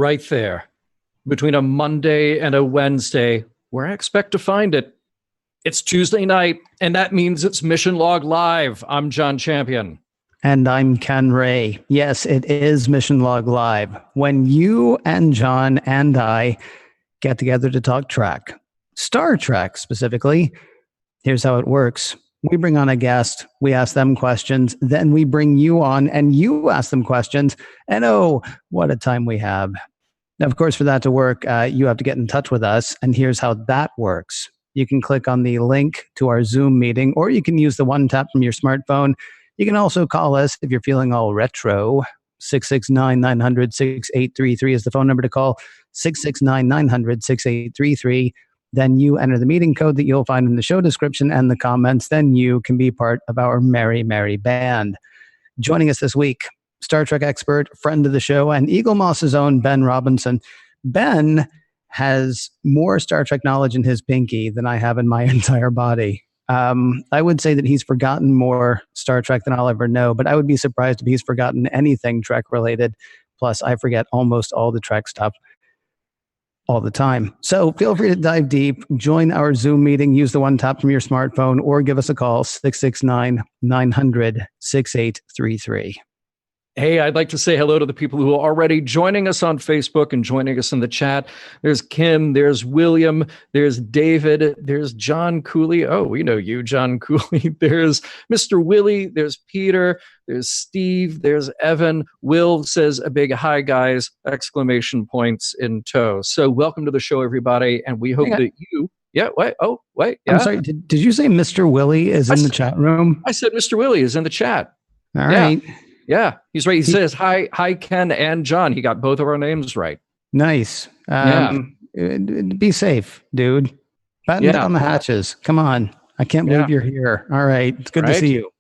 right there between a Monday and a Wednesday, where I expect to find it. It's Tuesday night, and that means it's Mission Log Live. I'm John Champion. And I'm Ken Ray. Yes, it is Mission Log Live. When you and John and I get together to talk Trek, Star Trek specifically, here's how it works. We bring on a guest, we ask them questions, then we bring you on and you ask them questions. And oh, what a time we have. Now, of course, for that to work, you have to get in touch with us. And here's how that works. You can click on the link to our Zoom meeting, or you can use the one tap from your smartphone. You can also call us if you're feeling all retro. 669-900-6833 is the phone number to call. 669-900-6833. Then you enter the meeting code that you'll find in the show description and the comments. Then you can be part of our merry, merry band. Joining us this week, Star Trek expert, friend of the show, and Eagle Moss's own Ben Robinson. Ben has more Star Trek knowledge in his pinky than I have in my entire body. I would say that he's forgotten more Star Trek than I'll ever know, but I would be surprised if he's forgotten anything Trek related. Plus, I forget almost all the Trek stuff all the time. So feel free to dive deep, join our Zoom meeting, use the one tap from your smartphone, or give us a call, 669-900-6833. Hey, I'd like to say hello to the people who are already joining us on Facebook and joining us in the chat. There's Kim, there's William, there's David, there's John Cooley. Oh, we know you, John Cooley. There's Mr. Willie, there's Peter, there's Steve, there's Evan. Will says a big hi, guys, exclamation points in tow. So welcome to the show, everybody. And we hope that you... Yeah, wait. Oh, wait. Yeah. I'm sorry. Did you say Mr. Willie is in the chat room? I said Mr. Willie is in the chat. All right. Yeah, he's right. He says, hi, Ken and John. He got both of our names right. Nice. Be safe, dude. Batten down the hatches. Come on. I can't believe you're here. All right. It's good to see you.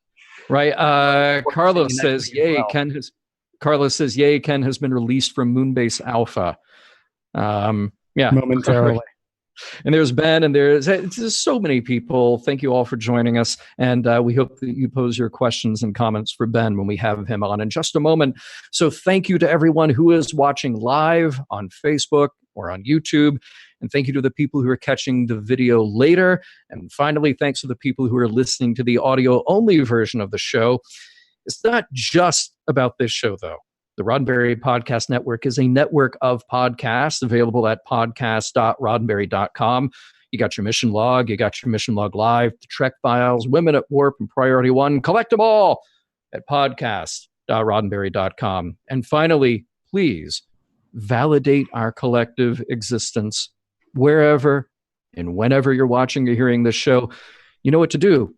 Right. Carlos says, yay, Ken has been released from Moonbase Alpha. Momentarily. And there's Ben, and there's so many people. Thank you all for joining us. And we hope that you pose your questions and comments for Ben when we have him on in just a moment. So thank you to everyone who is watching live on Facebook or on YouTube. And thank you to the people who are catching the video later. And finally, thanks to the people who are listening to the audio-only version of the show. It's not just about this show, though. The Roddenberry Podcast Network is a network of podcasts available at podcast.roddenberry.com. You got your Mission Log, you got your Mission Log Live, the Trek Files, Women at Warp, and Priority One. Collect them all at podcast.roddenberry.com. And finally, please validate our collective existence wherever and whenever you're watching or hearing this show. You know what to do.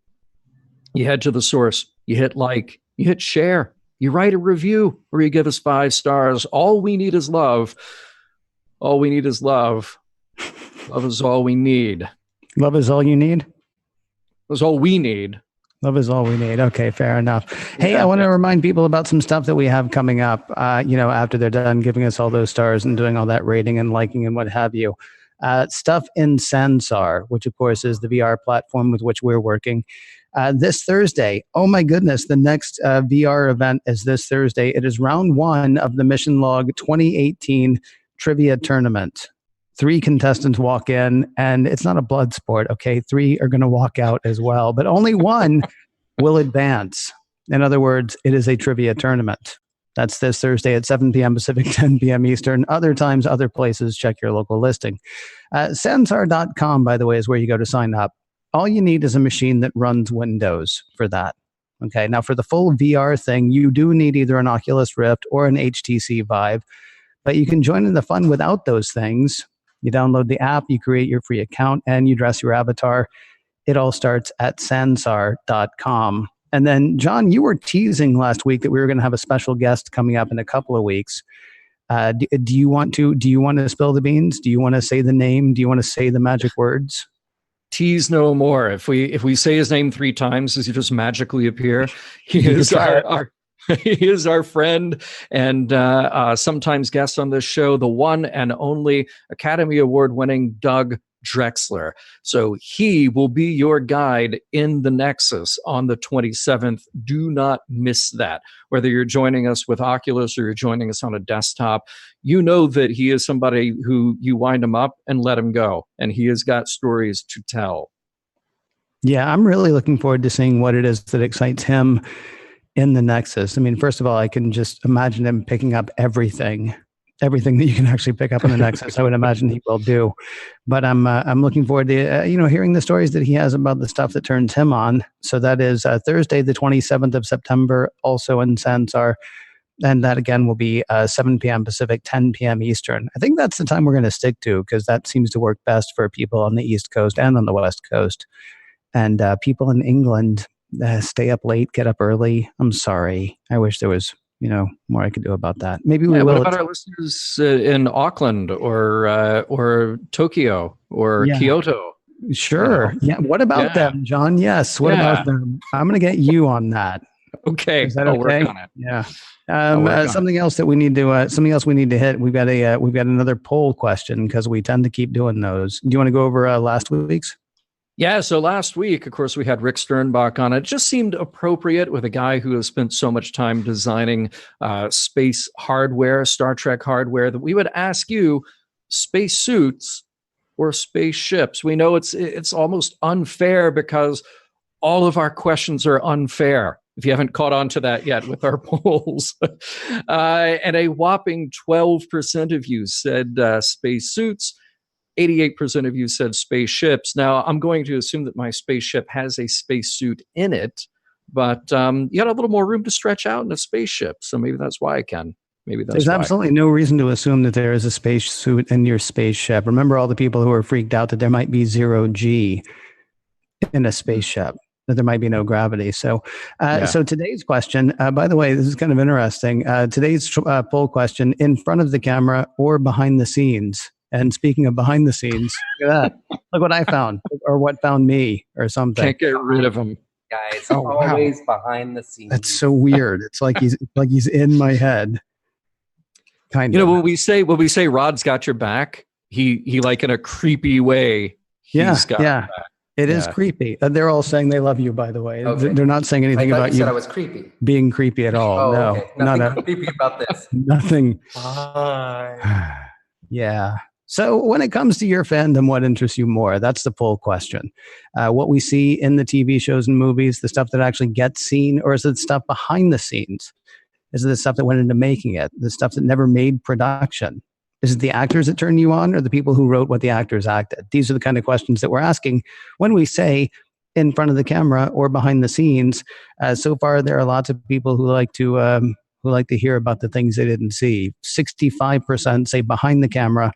You head to the source, you hit like, you hit share. You write a review, or you give us 5 stars. All we need is love. All we need is love. Love is all we need. Love is all you need? That's all we need. Love is all we need. Okay, fair enough. Hey, I want to remind people about some stuff that we have coming up, after they're done giving us all those stars and doing all that rating and liking and what have you. Stuff in Sansar, which, of course, is the VR platform with which we're working. This Thursday, oh my goodness, the next VR event is this Thursday. It is round 1 of the Mission Log 2018 Trivia Tournament. 3 contestants walk in, and it's not a blood sport, okay? 3 are going to walk out as well, but only 1 will advance. In other words, it is a trivia tournament. That's this Thursday at 7 p.m. Pacific, 10 p.m. Eastern. Other times, other places, check your local listing. Sansar.com, by the way, is where you go to sign up. All you need is a machine that runs Windows for that. Okay, now for the full VR thing, you do need either an Oculus Rift or an HTC Vive, but you can join in the fun without those things. You download the app, you create your free account, and you dress your avatar. It all starts at sansar.com. And then, John, you were teasing last week that we were going to have a special guest coming up in a couple of weeks. Do you want to spill the beans? Do you want to say the name? Do you want to say the magic words? Tease no more. If we say his name 3 times, does he just magically appear? He is he is our friend and sometimes guest on this show, the one and only Academy Award winning Doug Drexler. So he will be your guide in the Nexus on the 27th. Do not miss that. Whether you're joining us with Oculus or you're joining us on a desktop, you know that he is somebody who you wind him up and let him go. And he has got stories to tell. Yeah, I'm really looking forward to seeing what it is that excites him in the Nexus. I mean, first of all, I can just imagine him picking up everything that you can actually pick up in the Nexus. I would imagine he will do. But I'm looking forward to hearing the stories that he has about the stuff that turns him on. So that is Thursday, the 27th of September, also in Sansar. And that again will be 7 p.m. Pacific, 10 p.m. Eastern. I think that's the time we're going to stick to because that seems to work best for people on the East Coast and on the West Coast. And people in England stay up late, get up early. I'm sorry. I wish there was more I could do about that. Maybe we will. What about our listeners in Auckland or Tokyo or Kyoto? Sure. Yeah. What about them, John? Yes. What about them? I'm going to get you on that. Okay. Is that I'll okay? work on it. Yeah. Something else we need to hit. We've got another poll question because we tend to keep doing those. Do you want to go over last week's? Yeah, so last week, of course, we had Rick Sternbach on. It just seemed appropriate with a guy who has spent so much time designing space hardware, Star Trek hardware, that we would ask you, space suits or spaceships? We know it's almost unfair because all of our questions are unfair, if you haven't caught on to that yet with our polls. And a whopping 12% of you said space suits. 88% of you said spaceships. Now, I'm going to assume that my spaceship has a spacesuit in it, but you got a little more room to stretch out in a spaceship. So maybe that's why I can. There's absolutely no reason to assume that there is a spacesuit in your spaceship. Remember all the people who are freaked out that there might be 0G in a spaceship, that there might be no gravity. So so today's question, by the way, this is kind of interesting. Today's poll question, in front of the camera or behind the scenes? And speaking of behind the scenes, look at that. Look what I found, or what found me, or something. Can't get rid of him, guys. Always behind the scenes. That's so weird. It's like he's in my head. Kind of. When we say Rod's got your back, he like in a creepy way. He's got your back. It is creepy. They're all saying they love you, by the way. Okay. They're not saying anything about you. Said I was creepy. Being creepy at all. Oh, no, okay. Nothing creepy about this. Nothing. Bye. Yeah. So when it comes to your fandom, what interests you more? That's the poll question. What we see in the TV shows and movies, the stuff that actually gets seen, or is it stuff behind the scenes? Is it the stuff that went into making it? The stuff that never made production? Is it the actors that turn you on, or the people who wrote what the actors acted? These are the kind of questions that we're asking when we say in front of the camera or behind the scenes. So far, there are lots of people who like to hear about the things they didn't see. 65% say behind the camera.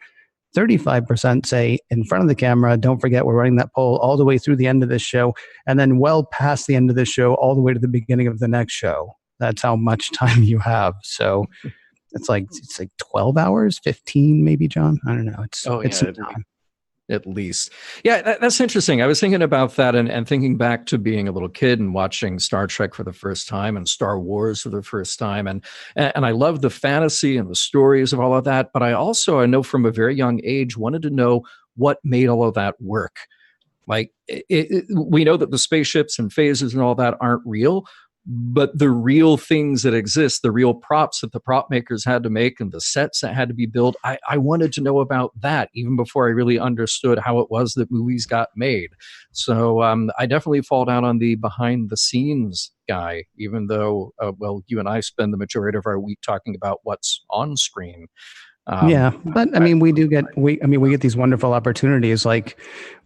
35% say in front of the camera. Don't forget, we're running that poll all the way through the end of this show, and then well past the end of this show, all the way to the beginning of the next show. That's how much time you have. So it's like 12 hours, 15 maybe, John. I don't know. It's some time. At least. Yeah, that's interesting. I was thinking about that and thinking back to being a little kid and watching Star Trek for the first time and Star Wars for the first time. And I love the fantasy and the stories of all of that. But I know from a very young age, wanted to know what made all of that work. Like, we know that the spaceships and phases and all that aren't real, but the real things that exist, the real props that the prop makers had to make and the sets that had to be built, I wanted to know about that even before I really understood how it was that movies got made. So I definitely fall down on the behind the scenes guy, even though, you and I spend the majority of our week talking about what's on screen. But I mean, we get these wonderful opportunities, like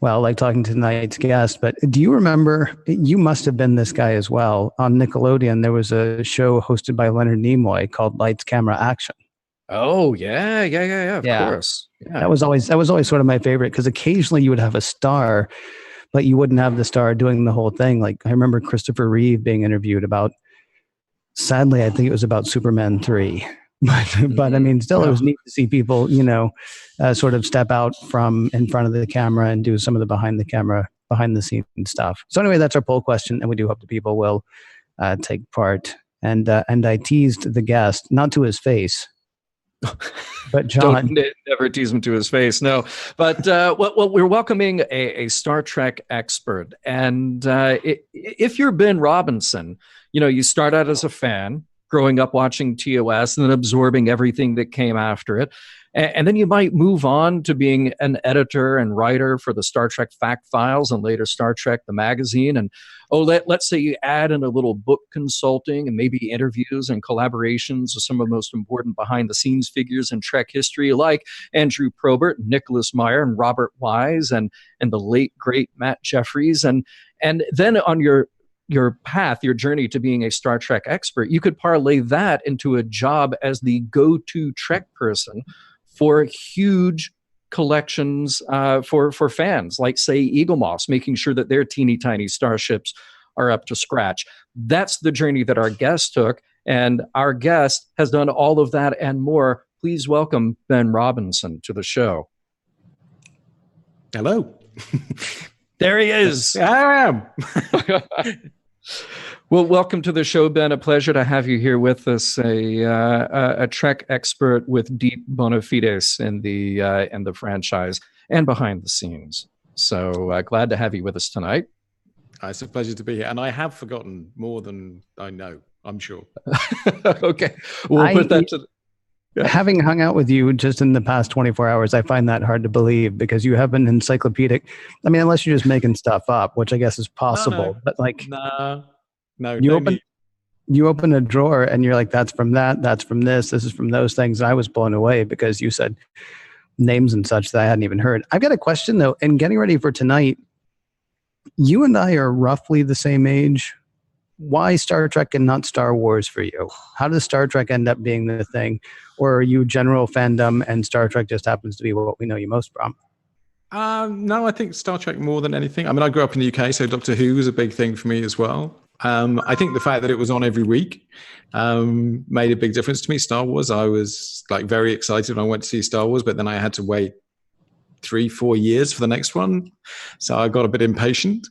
talking to tonight's guest. But do you remember? You must have been this guy as well. On Nickelodeon, there was a show hosted by Leonard Nimoy called Lights, Camera, Action. Oh yeah. Of course. Yeah. That was always sort of my favorite because occasionally you would have a star, but you wouldn't have the star doing the whole thing. Like I remember Christopher Reeve being interviewed about. Sadly, I think it was about Superman 3. But I mean, still, it was neat to see people, sort of step out from in front of the camera and do some of the behind the scenes stuff. So anyway, that's our poll question, and we do hope the people will take part. And I teased the guest, not to his face, But John, Never tease him to his face. No, but well, we're welcoming a Star Trek expert, and if you're Ben Robinson, you start out as a fan, growing up watching TOS, and then absorbing everything that came after it. And then you might move on to being an editor and writer for the Star Trek Fact Files and later Star Trek the magazine. And let's say you add in a little book consulting and maybe interviews and collaborations with some of the most important behind the scenes figures in Trek history, like Andrew Probert, Nicholas Meyer, and Robert Wise, and the late great Matt Jeffries. And then on your path, your journey to being a Star Trek expert, you could parlay that into a job as the go-to Trek person for huge collections for fans, like, say, Eagle Moss, making sure that their teeny tiny starships are up to scratch. That's the journey that our guest took, and our guest has done all of that and more. Please welcome Ben Robinson to the show. Hello. There he is. I am. Well, welcome to the show, Ben. A pleasure to have you here with us, a Trek expert with deep bona fides in the franchise and behind the scenes. So glad to have you with us tonight. It's a pleasure to be here, and I have forgotten more than I know, I'm sure. Okay, we'll put that to. Having hung out with you just in the past 24 hours, I find that hard to believe because you have an encyclopedic. I mean, unless you're just making stuff up, which I guess is possible. No. But like, no, you open a drawer and you're like, that's from that, that's from this is from those things. And I was blown away because you said names and such that I hadn't even heard. I've got a question though. In getting ready for tonight, you and I are roughly the same age. Why Star Trek and not Star Wars for you? How does Star Trek end up being the thing? Or are you general fandom and Star Trek just happens to be what we know you most from? No, I think Star Trek more than anything. I mean, I grew up in the UK, so Doctor Who was a big thing for me as well. I think the fact that it was on every week made a big difference to me. Star Wars, I was like very excited when I went to see Star Wars, but then I had to wait 3-4 years for the next one. So I got a bit impatient.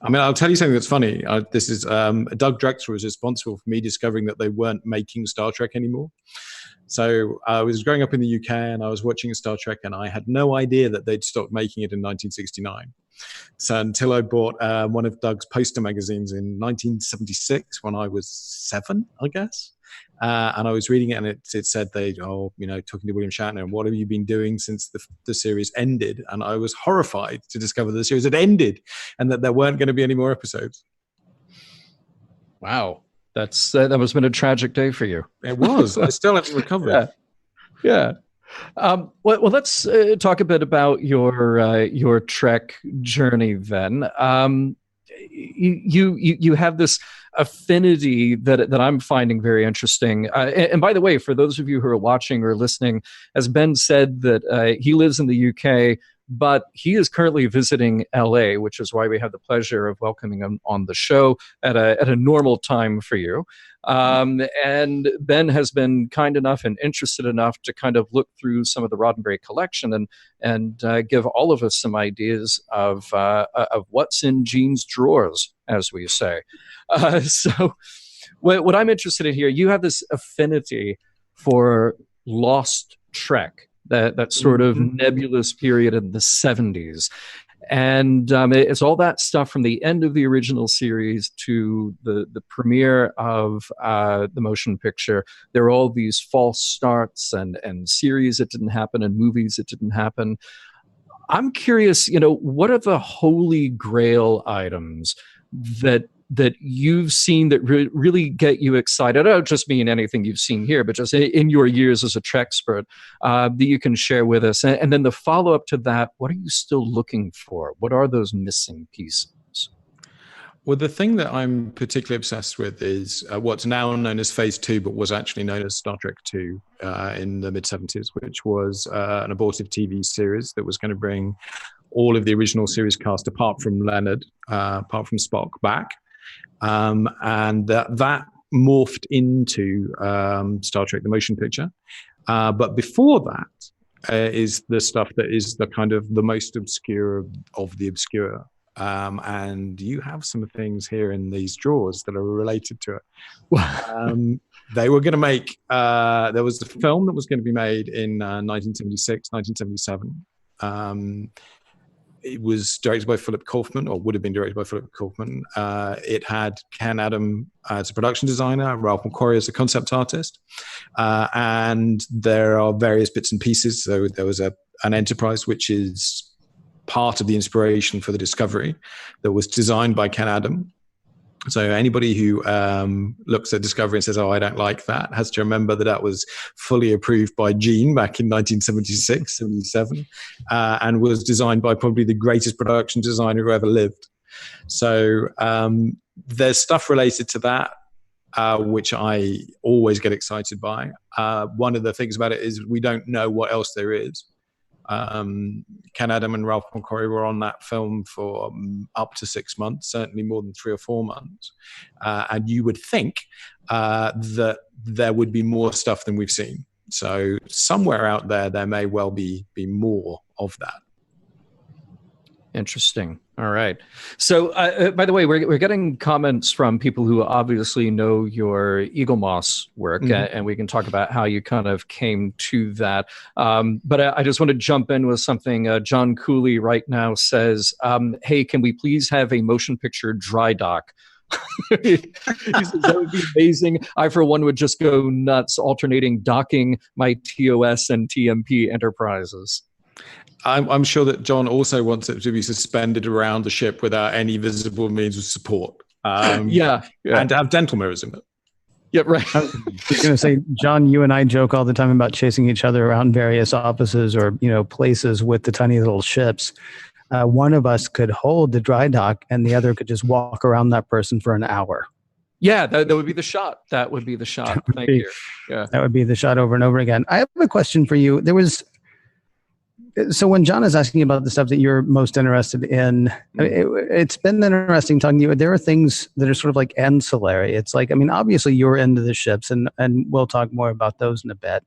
I mean, I'll tell you something that's funny. This is Doug Drexler was responsible for me discovering that they weren't making Star Trek anymore. So I was growing up in the UK and I was watching Star Trek and I had no idea that they'd stopped making it in 1969. So until I bought one of Doug's poster magazines in 1976 when I was 7, I guess. And I was reading it and it said talking to William Shatner, and what have you been doing since the series ended? And I was horrified to discover the series had ended and that there weren't going to be any more episodes. Wow. That must have been a tragic day for you. It was. I still haven't recovered. Yeah. Well, let's talk a bit about your Trek journey then. You have this affinity that I'm finding very interesting. And by the way, for those of you who are watching or listening, as Ben said, that he lives in the UK, but he is currently visiting LA, which is why we have the pleasure of welcoming him on the show at a normal time for you. And Ben has been kind enough and interested enough to kind of look through some of the Roddenberry collection and give all of us some ideas of what's in Gene's drawers, as we say. So what I'm interested in here, you have this affinity for Lost Trek, that sort of nebulous period in the 70s. And it's all that stuff from the end of the original series to the premiere of the motion picture. There are all these false starts and series that didn't happen and movies that didn't happen. I'm curious, what are the holy grail items that you've seen that really get you excited? I don't just mean anything you've seen here, but just in your years as a Trek expert that you can share with us. And then the follow-up to that, what are you still looking for? What are those missing pieces? Well, the thing that I'm particularly obsessed with is what's now known as Phase 2, but was actually known as Star Trek 2 in the mid-70s, which was an abortive TV series that was going to bring all of the original series cast, apart from Leonard, apart from Spock, back. And that morphed into Star Trek, the motion picture. But before that is the stuff that is the kind of the most obscure of the obscure. And you have some things here in these drawers that are related to it. They were going to make, there was a film that was going to be made in 1976, 1977. It was directed by Philip Kaufman, or would have been directed by Philip Kaufman. It had Ken Adam as a production designer, Ralph McQuarrie as a concept artist. And there are various bits and pieces. So there was an enterprise, which is part of the inspiration for the Discovery, that was designed by Ken Adam. So anybody who looks at Discovery and says, "Oh, I don't like that," has to remember that was fully approved by Gene back in 1976, 77, and was designed by probably the greatest production designer who ever lived. So there's stuff related to that, which I always get excited by. One of the things about it is we don't know what else there is. Ken Adam and Ralph McQuarrie were on that film for up to 6 months, certainly more than 3 or 4 months. And you would think that there would be more stuff than we've seen. So somewhere out there may well be more of that. Interesting. All right. So, by the way, we're getting comments from people who obviously know your Eagle Moss work, and we can talk about how you kind of came to that. But I just want to jump in with something. John Cooley right now says, "Hey, can we please have a motion picture dry dock?" He says that would be amazing. I, for one, would just go nuts alternating docking my TOS and TMP enterprises. I'm sure that John also wants it to be suspended around the ship without any visible means of support. Yeah. And to have dental mirrors in it. Yeah, right. I was going to say, John, you and I joke all the time about chasing each other around various offices or places with the tiny little ships. One of us could hold the dry dock, and the other could just walk around that person for an hour. Yeah, that would be the shot. That would be the shot. Thank you. Yeah, that would be the shot over and over again. I have a question for you. So when John is asking about the stuff that you're most interested in, it's been interesting talking to you. There are things that are sort of like ancillary. It's like, obviously you're into the ships, and we'll talk more about those in a bit.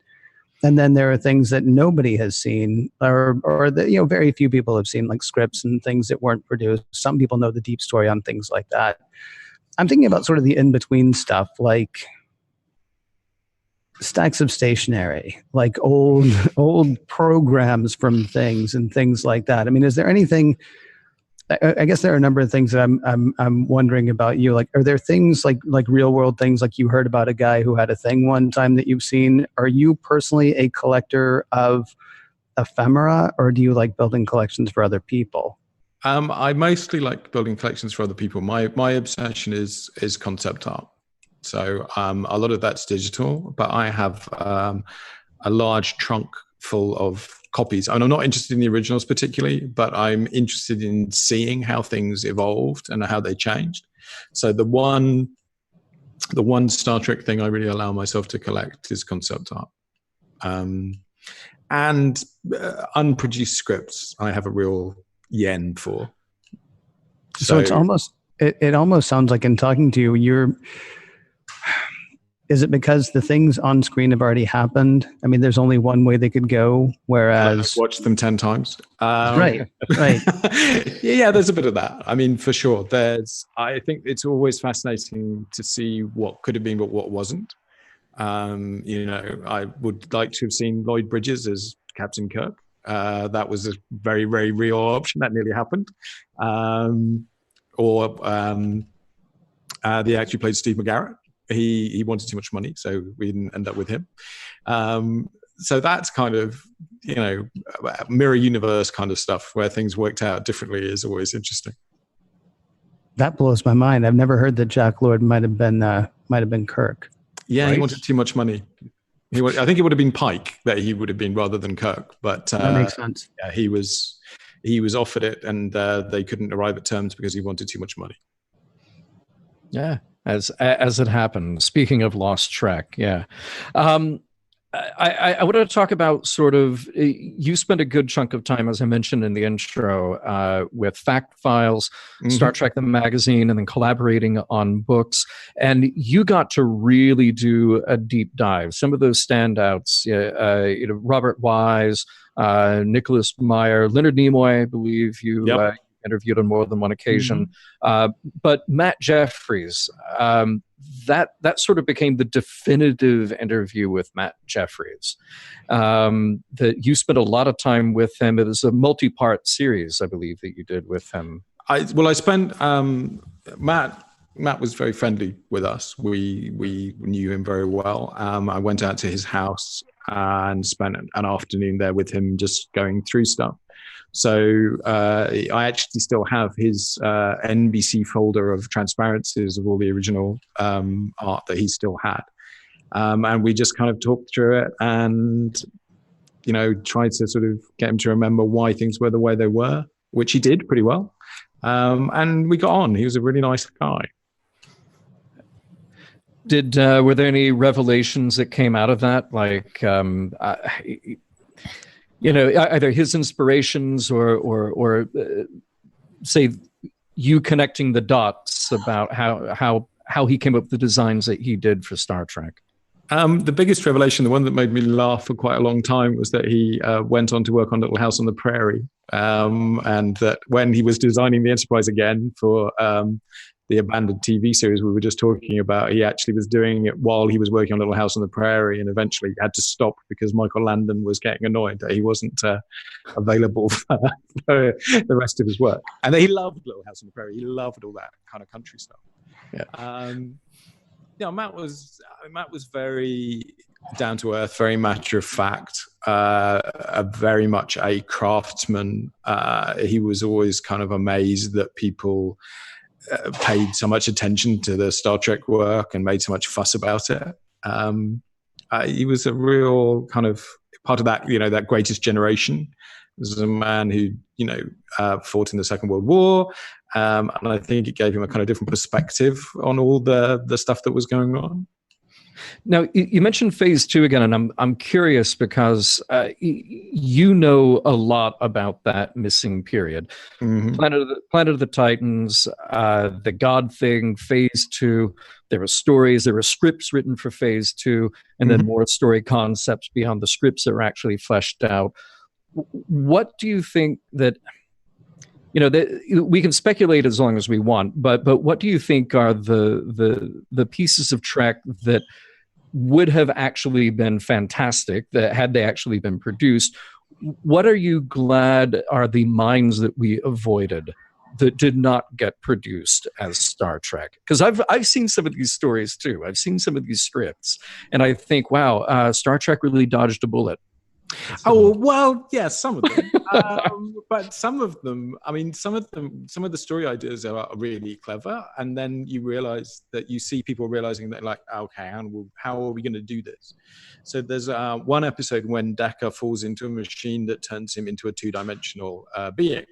And then there are things that nobody has seen, or that, very few people have seen, like scripts and things that weren't produced. Some people know the deep story on things like that. I'm thinking about sort of the in-between stuff, like stacks of stationery, like old programs from things and things like that. Is there anything? I guess there are a number of things that I'm wondering about you. Like, are there things like real world things, like you heard about a guy who had a thing one time that you've seen? Are you personally a collector of ephemera, or do you like building collections for other people? I mostly like building collections for other people. My obsession is concept art. So a lot of that's digital, but I have a large trunk full of copies. And I'm not interested in the originals particularly, but I'm interested in seeing how things evolved and how they changed. So the one Star Trek thing I really allow myself to collect is concept art. And unproduced scripts I have a real yen for. So it's almost, it almost sounds like, in talking to you, is it because the things on screen have already happened? There's only one way they could go, whereas... I've watched them 10 times. Right. Yeah, there's a bit of that. For sure. I think it's always fascinating to see what could have been, but what wasn't. I would like to have seen Lloyd Bridges as Captain Kirk. That was a very, very real option. That nearly happened. The actor who played Steve McGarrett. He wanted too much money, so we didn't end up with him. So that's kind of, mirror universe kind of stuff where things worked out differently is always interesting. That blows my mind. I've never heard that Jack Lord might have been Kirk. Yeah, right? He wanted too much money. I think it would have been Pike that he would have been rather than Kirk. But that makes sense. Yeah, he was offered it, and they couldn't arrive at terms because he wanted too much money. Yeah. As it happened. Speaking of lost track, yeah. I wanted to talk about sort of, you spent a good chunk of time, as I mentioned in the intro, with Fact Files, Star Trek the magazine, and then collaborating on books. And you got to really do a deep dive. Some of those standouts, Robert Wise, Nicholas Meyer, Leonard Nimoy, I believe you interviewed on more than one occasion. But Matt Jeffries, that sort of became the definitive interview with Matt Jeffries. That you spent a lot of time with him. It was a multi-part series, I believe, that you did with him. I spent Matt was very friendly with us. We knew him very well. I went out to his house and spent an afternoon there with him, just going through stuff. So I actually still have his NBC folder of transparencies of all the original art that he still had. And we just kind of talked through it and, tried to sort of get him to remember why things were the way they were, which he did pretty well. And we got on. He was a really nice guy. Were there any revelations that came out of that? Like, either his inspirations or say you connecting the dots about how he came up with the designs that he did for Star Trek? The biggest revelation, the one that made me laugh for quite a long time, was that he went on to work on Little House on the Prairie, and that when he was designing the Enterprise again for the abandoned TV series we were just talking about, he actually was doing it while he was working on Little House on the Prairie, and eventually had to stop because Michael Landon was getting annoyed that he wasn't available for the rest of his work. And he loved Little House on the Prairie. He loved all that kind of country stuff. Yeah. Matt was very down to earth, very matter of fact, very much a craftsman. He was always kind of amazed that people paid so much attention to the Star Trek work and made so much fuss about it. He was a real kind of part of that, that greatest generation. This is a man who, fought in the Second World War. And I think it gave him a kind of different perspective on all the stuff that was going on. Now, you mentioned Phase 2 again, and I'm curious because you know a lot about that missing period. Mm-hmm. Planet of the Titans, the God thing, Phase 2. There were stories, there were scripts written for Phase 2, and then more story concepts beyond the scripts that were actually fleshed out. What do you think that... we can speculate as long as we want, but what do you think are the pieces of Trek that would have actually been fantastic, that had they actually been produced? What are you glad are the minds that we avoided that did not get produced as Star Trek? Because I've seen some of these stories too. I've seen some of these scripts, and I think, wow, Star Trek really dodged a bullet. Oh, well, yeah, some of them. But some of them, some of the story ideas are really clever. And then you realize that you see people realizing that, like, okay, how are we going to do this? So there's one episode when Decker falls into a machine that turns him into a two-dimensional being.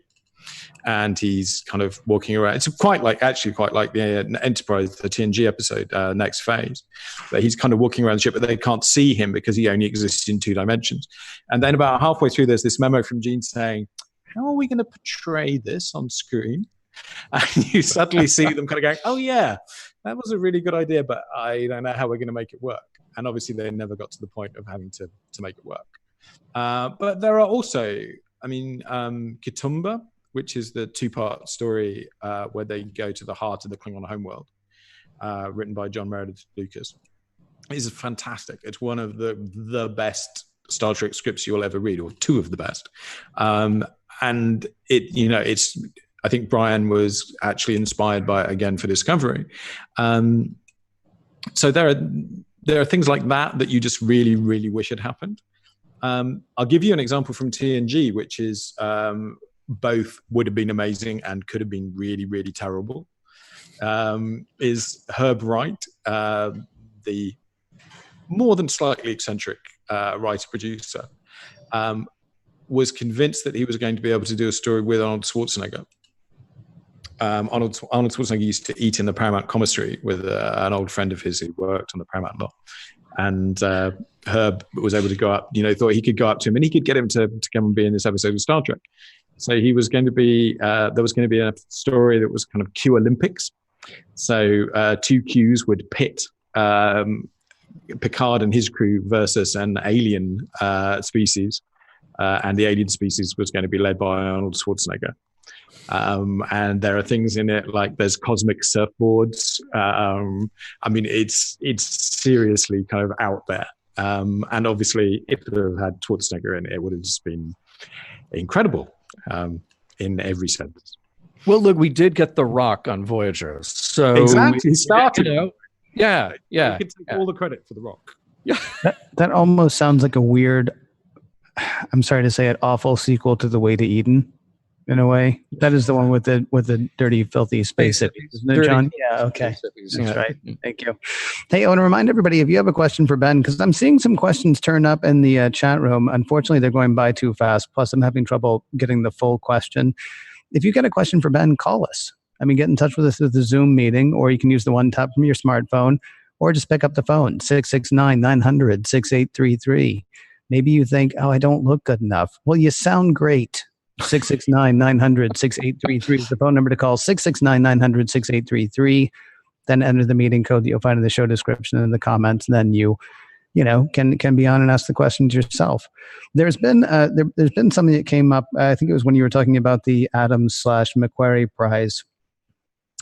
And he's kind of walking around. It's quite like the Enterprise, the TNG episode, Next Phase. But he's kind of walking around the ship, but they can't see him because he only exists in two dimensions. And then about halfway through, there's this memo from Gene saying, how are we going to portray this on screen? And you suddenly see them kind of going, oh yeah, that was a really good idea, but I don't know how we're going to make it work. And obviously they never got to the point of having to make it work. But there are also, Kitumba, which is the two-part story where they go to the heart of the Klingon homeworld, written by John Meredith Lucas. It's fantastic. It's one of the best Star Trek scripts you'll ever read, or two of the best. And it's. I think Brian was actually inspired by it again for Discovery. So there are things like that you just really, really wish had happened. I'll give you an example from TNG, which is. Both would have been amazing and could have been really, really terrible, is Herb Wright, the more than slightly eccentric writer-producer, was convinced that he was going to be able to do a story with Arnold Schwarzenegger. Arnold Schwarzenegger used to eat in the Paramount commissary with an old friend of his who worked on the Paramount lot. And Herb was able to go up, thought he could go up to him and he could get him to come and be in this episode of Star Trek. So he was going to be, there was going to be a story that was kind of Q Olympics. So two Qs would pit Picard and his crew versus an alien species. And the alien species was going to be led by Arnold Schwarzenegger. And there are things in it like there's cosmic surfboards. I mean, it's seriously kind of out there. And obviously, if it had had Schwarzenegger in it, it would have just been incredible in every sense. Well, look, we did get The Rock on Voyager, so Exactly. He started. Yeah. You can take all the credit for The Rock. Yeah. That almost sounds like a weird, I'm sorry to say it, awful sequel to The Way to Eden. In a way, that is the one with the dirty, filthy space hippies, isn't it, John? Yeah, okay, that's right. Thank you. Hey, I want to remind everybody, if you have a question for Ben, because I'm seeing some questions turn up in the chat room. Unfortunately, they're going by too fast. Plus, I'm having trouble getting the full question. If you get a question for Ben, call us. I mean, get in touch with us at the Zoom meeting, or you can use the one tap from your smartphone, or just pick up the phone, 669-900-6833. Maybe you think, oh, I don't look good enough. Well, you sound great. 669-900-6833 is the phone number to call. 669-900-6833. Then enter the meeting code that you'll find in the show description and in the comments. And then you can be on and ask the questions yourself. There's been something that came up. I think it was when you were talking about the Adams/Macquarie Prize.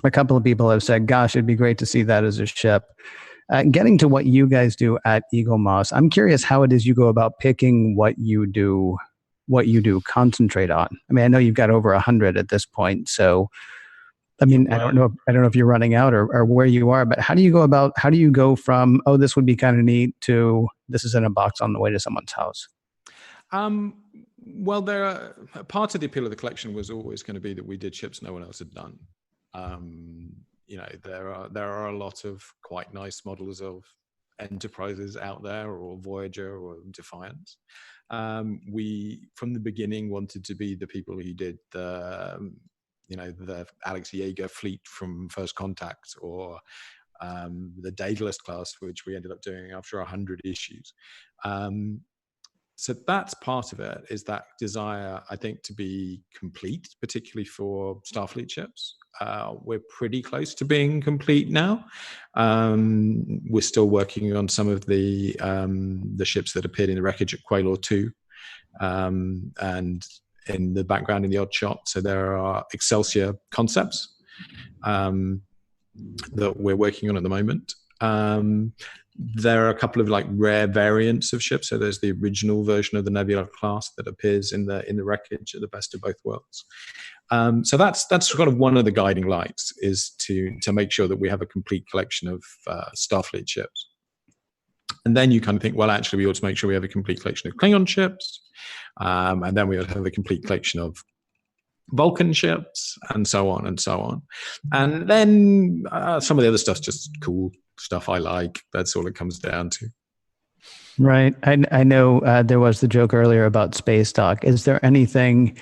A couple of people have said, "Gosh, it'd be great to see that as a ship." Getting to what you guys do at Eagle Moss, I'm curious how it is you go about picking what you do concentrate on. I mean, I know you've got over 100 at this point, so I mean, I don't know if you're running out or where you are, but how do you go from, oh, this would be kind of neat, to this is in a box on the way to someone's house? Well, part of the appeal of the collection was always going to be that we did ships no one else had done. There are a lot of quite nice models of Enterprises out there, or Voyager, or Defiance. We, from the beginning, wanted to be the people who did the Alex Yeager fleet from First Contact, or the Daedalus class, which we ended up doing after 100 issues. So that's part of it, is that desire, I think, to be complete, particularly for Starfleet ships. We're pretty close to being complete now. We're still working on some of the ships that appeared in the wreckage at Quailor 2, and in the background in the odd shot. So there are Excelsior concepts that we're working on at the moment. There are a couple of like rare variants of ships. So there's the original version of the Nebula class that appears in the wreckage at the Best of Both Worlds. So that's sort of one of the guiding lights, is to make sure that we have a complete collection of Starfleet ships. And then you kind of think, well, actually, we ought to make sure we have a complete collection of Klingon ships, and then we ought to have a complete collection of Vulcan ships, and so on and so on. And then some of the other stuff's just cool stuff I like. That's all it comes down to. Right. I know there was the joke earlier about space dock. Is there anything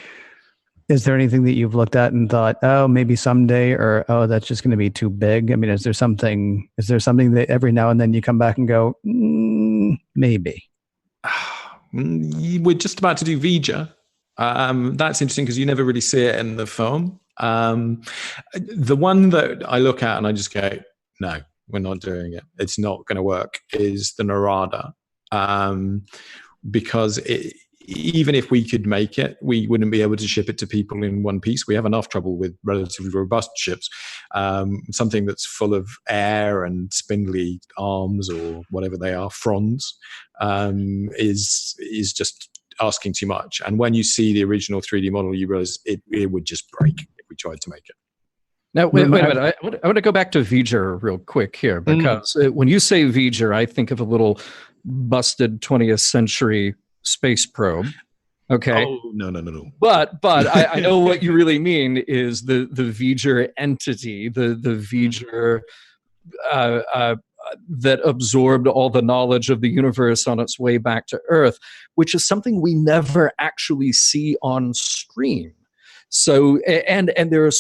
that you've looked at and thought, oh, maybe someday, or oh, that's just going to be too big? I mean, is there something that every now and then you come back and go, maybe? We're just about to do Vija. That's interesting because you never really see it in the film. The one that I look at and I just go, no, we're not doing it. It's not going to work, is the Narada. Because even if we could make it, we wouldn't be able to ship it to people in one piece. We have enough trouble with relatively robust ships. Something that's full of air and spindly arms, or whatever they are, fronds, is just asking too much. And when you see the original 3D model, you realize it would just break if we tried to make it. Now, wait a minute. I want to go back to V'ger real quick here, because when you say V'ger, I think of a little busted 20th century space probe. Okay. Oh, no. But I know what you really mean is the V'ger entity, the V'ger that absorbed all the knowledge of the universe on its way back to Earth, which is something we never actually see on screen. So, and there are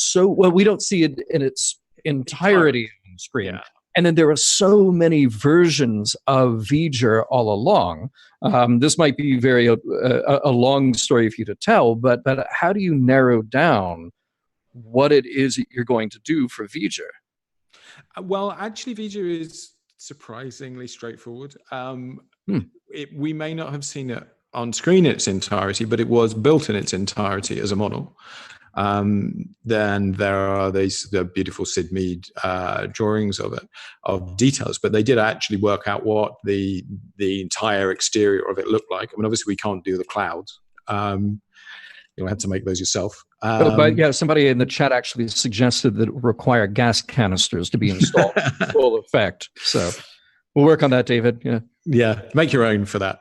we don't see it in its entirety on screen. Yeah. And then there are so many versions of V'ger all along. This might be a long story for you to tell, but how do you narrow down what it is that you're going to do for V'ger? Well, actually, V'ger is surprisingly straightforward. We may not have seen it on screen in its entirety, but it was built in its entirety as a model. then there are the beautiful Sid Mead drawings of it, of details. But they did actually work out what the entire exterior of it looked like. I mean, obviously we can't do the clouds. You'll have to make those yourself. But yeah, somebody in the chat actually suggested that it would require gas canisters to be installed in full effect. So we'll work on that, David. Yeah, make your own for that.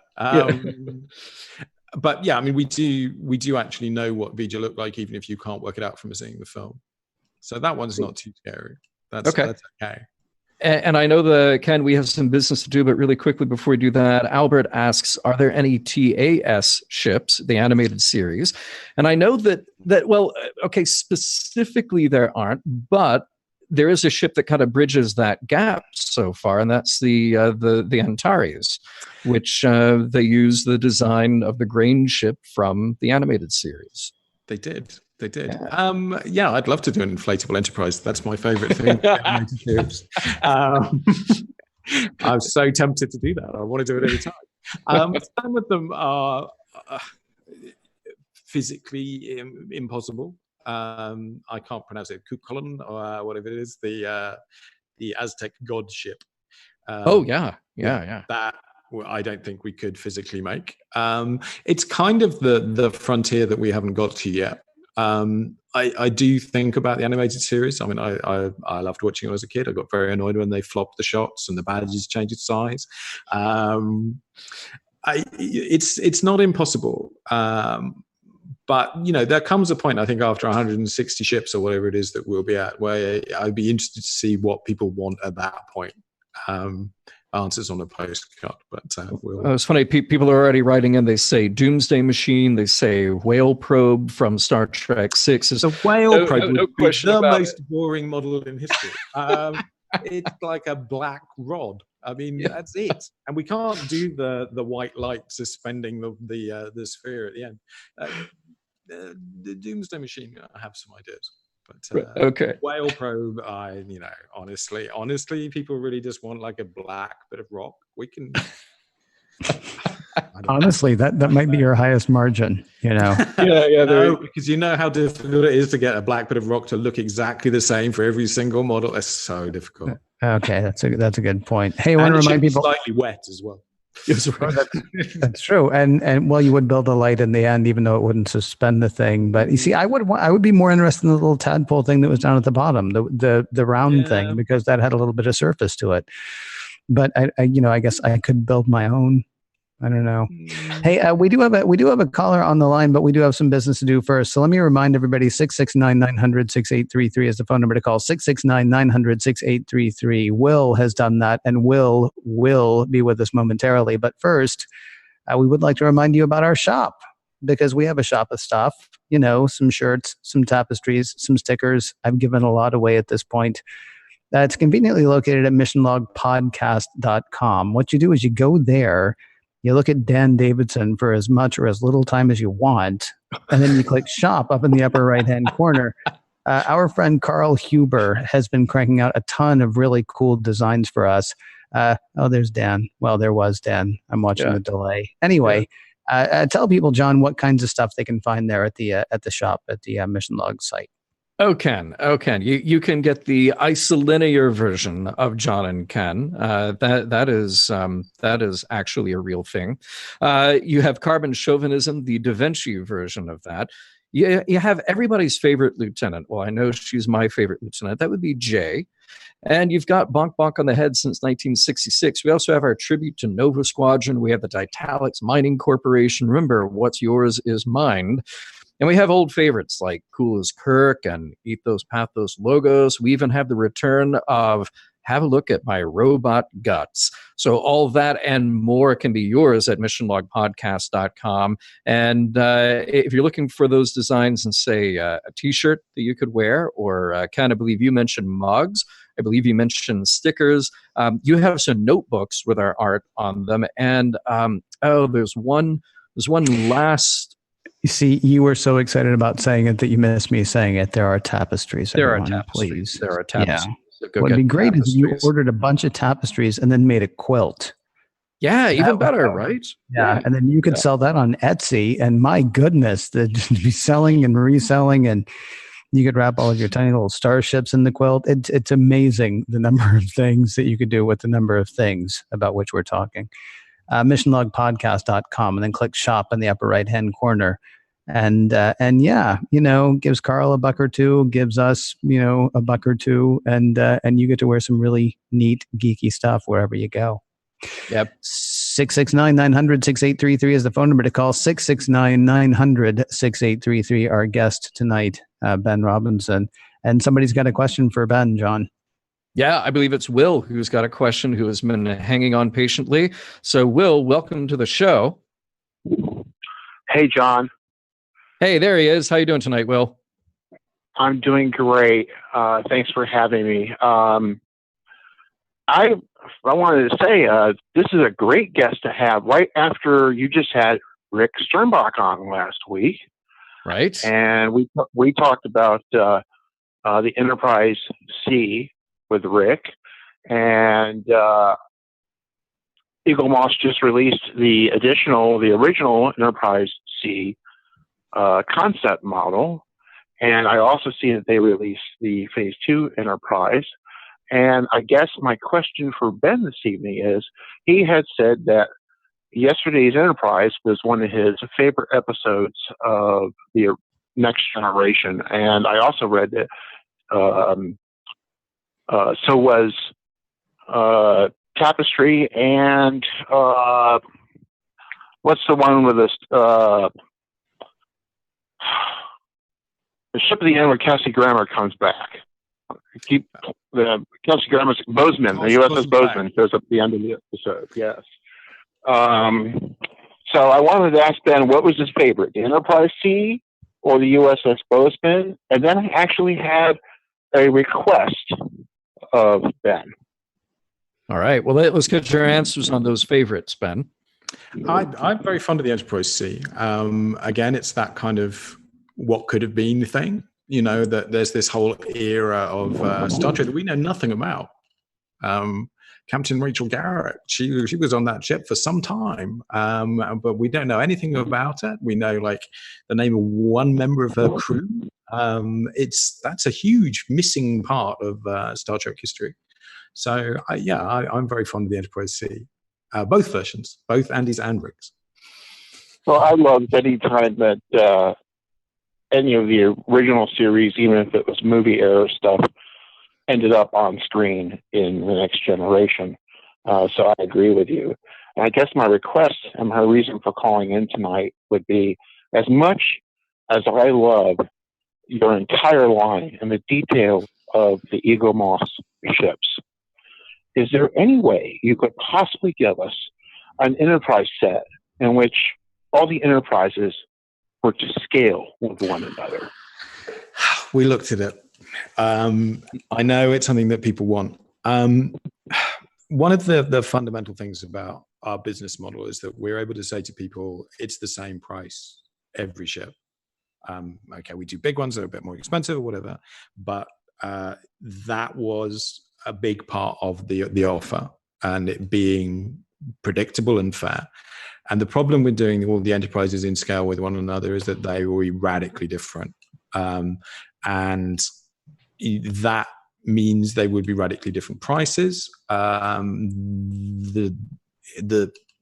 But yeah, I mean, we do actually know what Vija looked like, even if you can't work it out from seeing the film. So that one's not too scary. That's okay. And I know Ken, we have some business to do, but really quickly before we do that, Albert asks, are there any TAS ships, the animated series? And I know that well, okay, specifically there aren't, but there is a ship that kind of bridges that gap so far, and that's the Antares, which they use the design of the grain ship from the animated series. They did. Yeah. I'd love to do an inflatable Enterprise. That's my favorite thing. I'm so tempted to do that. I want to do it any time. Some of them are physically impossible. I can't pronounce it. Kukulkan or whatever it is. The Aztec god ship. That I don't think we could physically make. It's kind of the frontier that we haven't got to yet. I do think about the animated series. I mean, I loved watching it as a kid. I got very annoyed when they flopped the shots and the badges changed its size. It's not impossible. But, there comes a point, I think, after 160 ships or whatever it is that we'll be at, where I'd be interested to see what people want at that point. Answers on a postcard, but it's funny. People are already writing in. They say Doomsday Machine. They say Whale Probe from Star Trek VI. The Whale Probe would be the most boring model in history. It's like a black rod. I mean, that's it. And we can't do the white light suspending the sphere at the end. The Doomsday Machine, I have some ideas. But okay. Whale Probe, honestly, people really just want like a black bit of rock. We can. Honestly, that might be your highest margin. Because you know how difficult it is to get a black bit of rock to look exactly the same for every single model. It's so difficult. Okay, that's a good point. Hey, I want to remind people slightly wet as well. That's true, and well, you would build a light in the end, even though it wouldn't suspend the thing. But you see, I would be more interested in the little tadpole thing that was down at the bottom, the round thing, because that had a little bit of surface to it. But I guess I could build my own. I don't know. Hey, we do have a caller on the line, but we do have some business to do first. So let me remind everybody: 669-900-6833 is the phone number to call. 669-900-6833. Will has done that, and will be with us momentarily. But first, we would like to remind you about our shop, because we have a shop of stuff. Some shirts, some tapestries, some stickers. I've given a lot away at this point. It's conveniently located at missionlogpodcast.com. What you do is you go there. You look at Dan Davidson for as much or as little time as you want, and then you click shop up in the upper right-hand corner. Our friend Carl Huber has been cranking out a ton of really cool designs for us. There's Dan. Well, there was Dan. I'm watching the delay. Anyway, tell people, John, what kinds of stuff they can find there at the shop at the Mission Log site. Ken. You can get the isolinear version of John and Ken. That is actually a real thing. You have Carbon Chauvinism, the Da Vinci version of that. You have everybody's favorite lieutenant. Well, I know she's my favorite lieutenant. That would be Jay. And you've got Bonk Bonk on the Head since 1966. We also have our tribute to Nova Squadron. We have the Ditalics Mining Corporation. Remember, what's yours is mine. And we have old favorites like Cool as Kirk and Ethos Pathos Logos. We even have the return of Have a Look at My Robot Guts. So all that and more can be yours at missionlogpodcast.com. And if you're looking for those designs and say a t-shirt that you could wear, or Ken, I believe you mentioned mugs. I believe you mentioned stickers. You have some notebooks with our art on them. And there's one last. You see, you were so excited about saying it that you missed me saying it. There are tapestries. There everyone, are tapestries. Please. There are tapestries. Yeah. What would be great is if you ordered a bunch of tapestries and then made a quilt. Yeah, even better, right? Yeah, and then you could sell that on Etsy, and my goodness, they'd just be selling and reselling, and you could wrap all of your tiny little starships in the quilt. It's amazing the number of things that you could do with the number of things about which we're talking. Missionlogpodcast.com, and then click shop in the upper right hand corner. And yeah, gives Carl $1 or $2, gives us, $1 or $2, and you get to wear some really neat, geeky stuff wherever you go. Yep. 669-900-6833 is the phone number to call. 669-900-6833. Our guest tonight, Ben Robinson. And somebody's got a question for Ben, John. Yeah, I believe it's Will who's got a question, who has been hanging on patiently. So, Will, welcome to the show. Hey, John. Hey, there he is. How you doing tonight, Will? I'm doing great. Thanks for having me. I wanted to say this is a great guest to have right after you just had Rick Sternbach on last week. Right. And we talked about the Enterprise C with Rick, and Eagle Moss just released the original Enterprise C concept model, and I also see that they released the Phase 2 Enterprise. And I guess my question for Ben this evening is, he had said that yesterday's Enterprise was one of his favorite episodes of the Next Generation, and I also read that so was Tapestry, and what's the one with this the Ship of the End where Kelsey Grammer comes back? Kelsey Grammer's Bozeman, the USS Bozeman goes up at the end of the episode. Yes. So I wanted to ask Ben, what was his favorite, the Enterprise C or the USS Bozeman? And then I actually had a request of Ben. All right. Well, let's get your answers on those favorites, Ben. I'm very fond of the Enterprise C. Again, it's that kind of what could have been thing. That there's this whole era of Star Trek that we know nothing about. Captain Rachel Garrett, she was on that ship for some time, but we don't know anything about it. We know the name of one member of her crew. That's a huge missing part of Star Trek history. So I'm very fond of the Enterprise C, both versions, both Andy's and Rick's. Well, I loved any time that any of the original series, even if it was movie era stuff, ended up on screen in The Next Generation. So I agree with you. And I guess my request and my reason for calling in tonight would be, as much as I love your entire line and the detail of the Eagle Moss ships, is there any way you could possibly give us an Enterprise set in which all the Enterprises were to scale with one another? We looked at it. I know it's something that people want. One of the fundamental things about our business model is that we're able to say to people, it's the same price every ship. Okay, we do big ones that are a bit more expensive or whatever, but that was a big part of the offer, and it being predictable and fair. And the problem with doing all the enterprises in scale with one another is that they will be radically different. And that means they would be radically different prices. The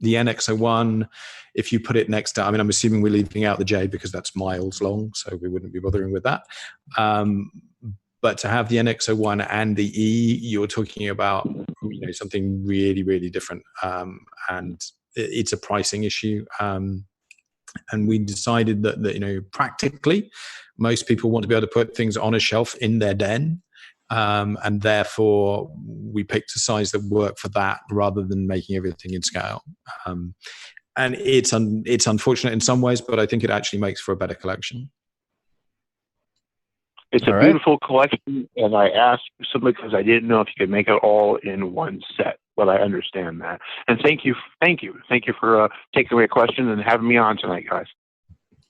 NX-01, if you put it next to, I'm assuming we're leaving out the J because that's miles long, so we wouldn't be bothering with that. But to have the NX-01 and the E, you're talking about something really, really different. And it's a pricing issue. And we decided that practically, most people want to be able to put things on a shelf in their den. And therefore, we picked a size that worked for that rather than making everything in scale. And it's unfortunate in some ways, but I think it actually makes for a better collection. It's a beautiful collection, and I asked simply because I didn't know if you could make it all in one set, but I understand that. And thank you for taking away a question and having me on tonight, guys.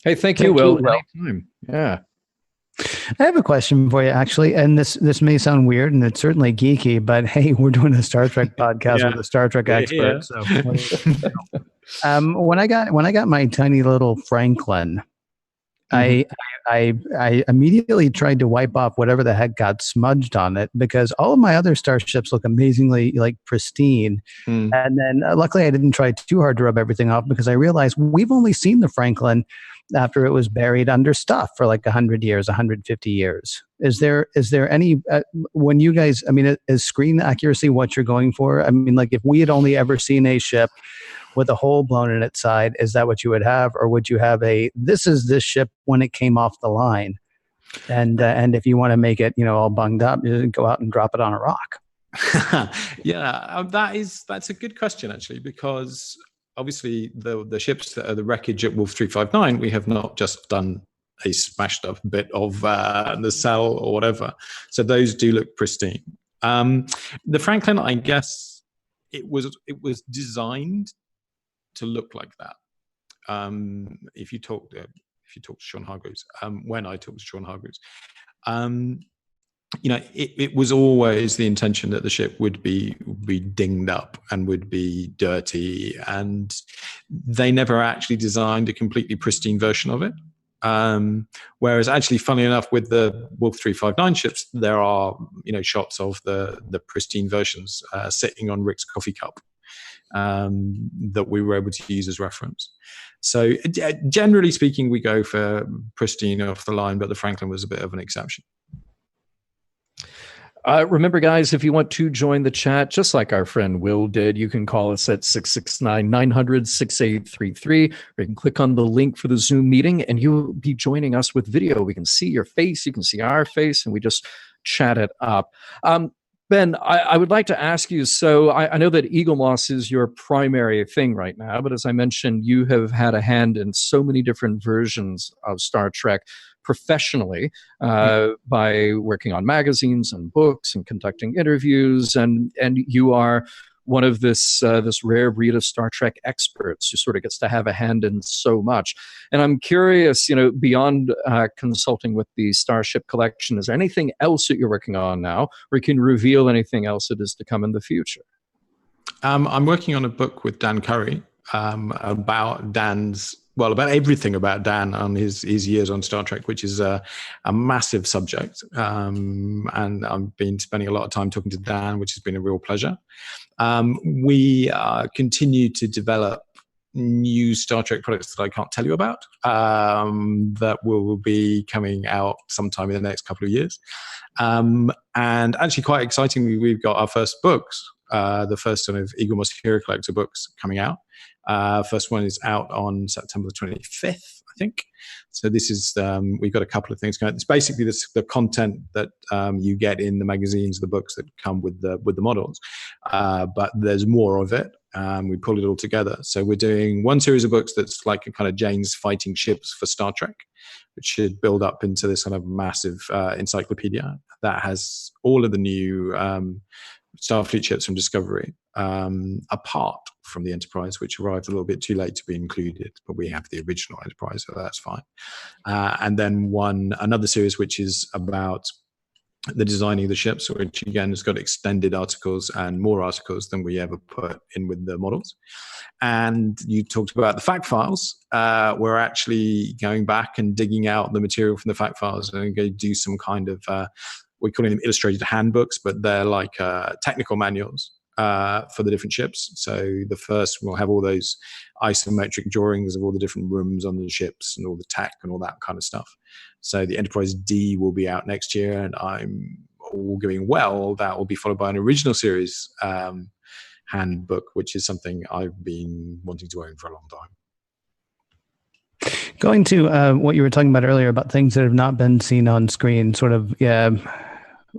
Hey, thank you, Will. Anytime. Yeah. I have a question for you, actually, and this may sound weird, and it's certainly geeky, but hey, we're doing a Star Trek podcast with a Star Trek expert. So, when I got my tiny little Franklin, I immediately tried to wipe off whatever the heck got smudged on it because all of my other starships look amazingly like pristine. And then luckily I didn't try too hard to rub everything off because I realized we've only seen the Franklin after it was buried under stuff for like 100 years, 150 years. Is there any, when you guys, I mean, is screen accuracy what you're going for? I mean, like if we had only ever seen a ship with a hole blown in its side, is that what you would have? Or would you have this is this ship when it came off the line? And if you want to make it, all bunged up, you go out and drop it on a rock. That's a good question, actually, because obviously the ships that are the wreckage at Wolf 359, we have not just done a smashed up bit of the cell or whatever. So those do look pristine. The Franklin, I guess it was designed to look like that. If you talk to Sean Hargreaves, when I talked to Sean Hargreaves, it was always the intention that the ship would be dinged up and would be dirty, and they never actually designed a completely pristine version of it. Whereas actually, funnily enough, with the Wolf 359 ships, there are shots of the pristine versions sitting on Rick's coffee cup that we were able to use as reference. So generally speaking, we go for pristine off the line, but the Franklin was a bit of an exception. Remember, guys, if you want to join the chat, just like our friend Will did, you can call us at 669-900-6833, or you can click on the link for the Zoom meeting, and you'll be joining us with video. We can see your face, you can see our face, and we just chat it up. Ben, I would like to ask you, so I know that Eagle Moss is your primary thing right now, but as I mentioned, you have had a hand in so many different versions of Star Trek professionally by working on magazines and books and conducting interviews, and you are one of this rare breed of Star Trek experts who sort of gets to have a hand in so much. And I'm curious, beyond consulting with the Starship Collection, is there anything else that you're working on now, or you can reveal anything else that is to come in the future? I'm working on a book with Dan Curry about everything about Dan on his years on Star Trek, which is a massive subject. And I've been spending a lot of time talking to Dan, which has been a real pleasure. We continue to develop new Star Trek products that I can't tell you about that will be coming out sometime in the next couple of years. And actually, quite excitingly, we've got our first books, the first sort of Eagle Moss Hero Collector books coming out. First one is out on September the 25th, I think. So this is, we've got a couple of things going. It's basically the content that you get in the magazines, the books that come with the models. But there's more of it. We pull it all together. So we're doing one series of books that's like a kind of Jane's Fighting Ships for Star Trek, which should build up into this kind of massive encyclopedia that has all of the new Starfleet ships from Discovery, apart from the Enterprise, which arrived a little bit too late to be included, but we have the original Enterprise, so that's fine. And then another series which is about the designing of the ships, which again has got extended articles and more articles than we ever put in with the models. And you talked about the fact files. We're actually going back and digging out the material from the fact files and going to do some kind of we call them illustrated handbooks, but they're like technical manuals for the different ships. So the first will have all those isometric drawings of all the different rooms on the ships and all the tech and all that kind of stuff. So the Enterprise D will be out next year, and I'm all going well. That will be followed by an original series handbook, which is something I've been wanting to own for a long time. Going to what you were talking about earlier about things that have not been seen on screen, sort of,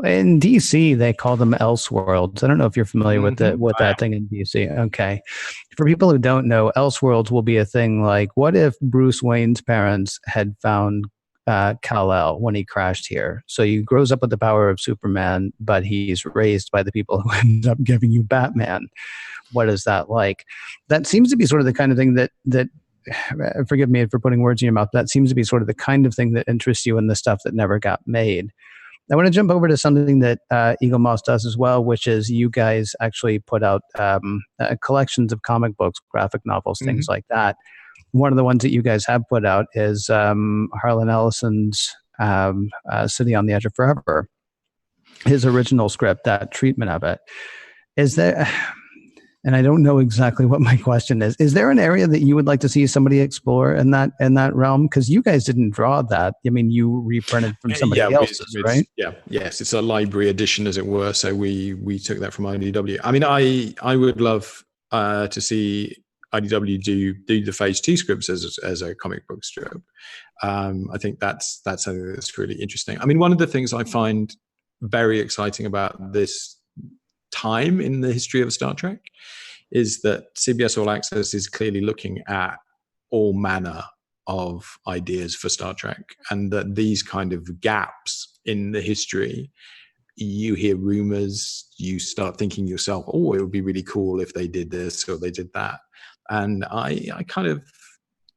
in DC, they call them Elseworlds. I don't know if you're familiar with that thing in DC. Okay. For people who don't know, Elseworlds will be a thing like, what if Bruce Wayne's parents had found Kal-El when he crashed here? So he grows up with the power of Superman, but he's raised by the people who end up giving you Batman. What is that like? That seems to be sort of the kind of thing that forgive me for putting words in your mouth, that seems to be sort of the kind of thing that interests you in the stuff that never got made. I want to jump over to something that Eagle Moss does as well, which is you guys actually put out collections of comic books, graphic novels, things like that. One of the ones that you guys have put out is Harlan Ellison's City on the Edge of Forever. His original script, that treatment of it. Is there, and I don't know exactly what my question is there an area that you would like to see somebody explore in that realm? Because you guys didn't draw that. I mean, you reprinted from somebody else's, right? Yes, it's a library edition, as it were. So we took that from IDW. I mean, I would love to see IDW do the Phase 2 scripts as a comic book strip. I think that's something that's really interesting. I mean, one of the things I find very exciting about this time in the history of Star Trek is that CBS All Access is clearly looking at all manner of ideas for Star Trek, and that these kind of gaps in the history, you hear rumors, you start thinking yourself, oh, it would be really cool if they did this or they did that. And I kind of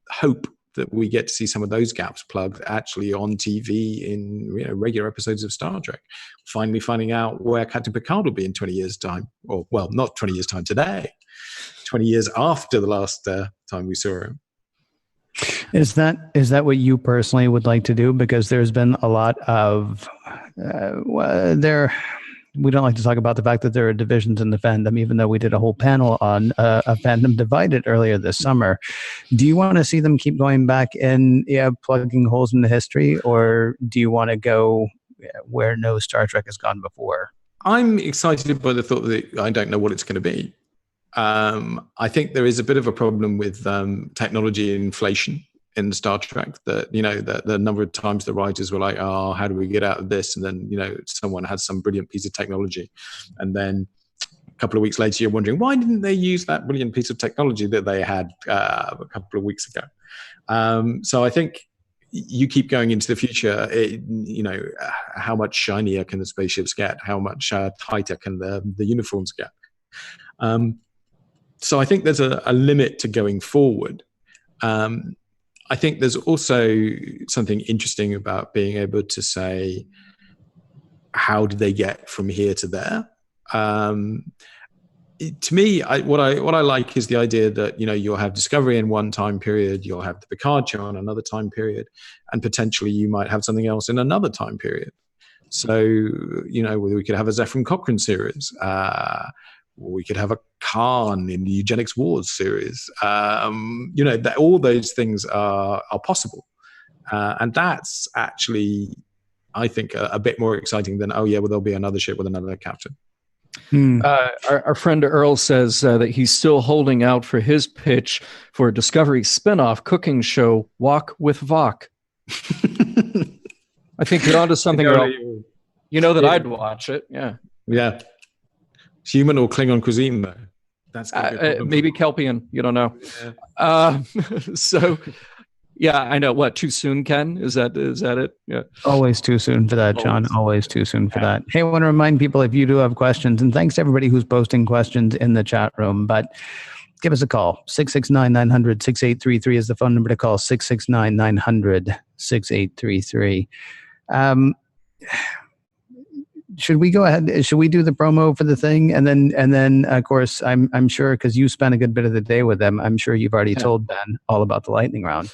hope that we get to see some of those gaps plugged actually on TV in regular episodes of Star Trek. Finally finding out where Captain Picard will be in 20 years' time. Or, well, not 20 years' time today. 20 years after the last time we saw him. Is that what you personally would like to do? Because there's been a lot of... we don't like to talk about the fact that there are divisions in the fandom, even though we did a whole panel on a fandom divided earlier this summer. Do you want to see them keep going back and plugging holes in the history, or do you want to go where no Star Trek has gone before? I'm excited by the thought that I don't know what it's going to be. I think there is a bit of a problem with technology inflation in Star Trek, that the number of times the writers were like, oh, how do we get out of this? And then someone had some brilliant piece of technology, and then a couple of weeks later you're wondering, why didn't they use that brilliant piece of technology that they had a couple of weeks ago? So I think you keep going into the future, how much shinier can the spaceships get? How much tighter can the uniforms get? So I think there's a limit to going forward. I think there's also something interesting about being able to say, how did they get from here to there? To me, what I like is the idea that you'll have Discovery in one time period, you'll have the Picard show in another time period, and potentially you might have something else in another time period. So we could have a Zefram Cochrane series. We could have a Khan in the Eugenics Wars series. All those things are possible. And that's actually, I think, a bit more exciting than, there'll be another ship with another captain. Our friend Earl says that he's still holding out for his pitch for a Discovery spinoff cooking show, Wok with Vok. I think you're onto something, Earl. I'd watch it. Yeah. Yeah. Human or Klingon cuisine, though. That's maybe Kelpian. You don't know. Yeah. So, yeah, I know. What, too soon, Ken? Is that it? Yeah. Always too soon for that, John. Always too soon for that. Hey, I want to remind people, if you do have questions, and thanks to everybody who's posting questions in the chat room, but give us a call. 669-900-6833 is the phone number to call. 669-900-6833. Should we go ahead? Should we do the promo for the thing, and then of course I'm sure, because you spent a good bit of the day with them, I'm sure you've already told Ben all about the lightning round.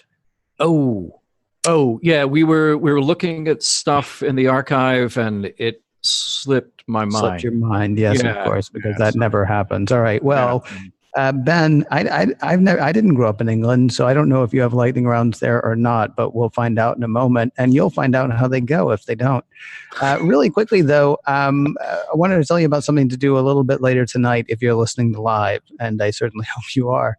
Oh yeah, we were looking at stuff in the archive, and it slipped my mind. Slipped your mind, yes, of course, because that never happens. All right, well. Ben, I didn't grow up in England, so I don't know if you have lightning rounds there or not, but we'll find out in a moment, and you'll find out how they go if they don't. Really quickly, though, I wanted to tell you about something to do a little bit later tonight if you're listening to live, and I certainly hope you are.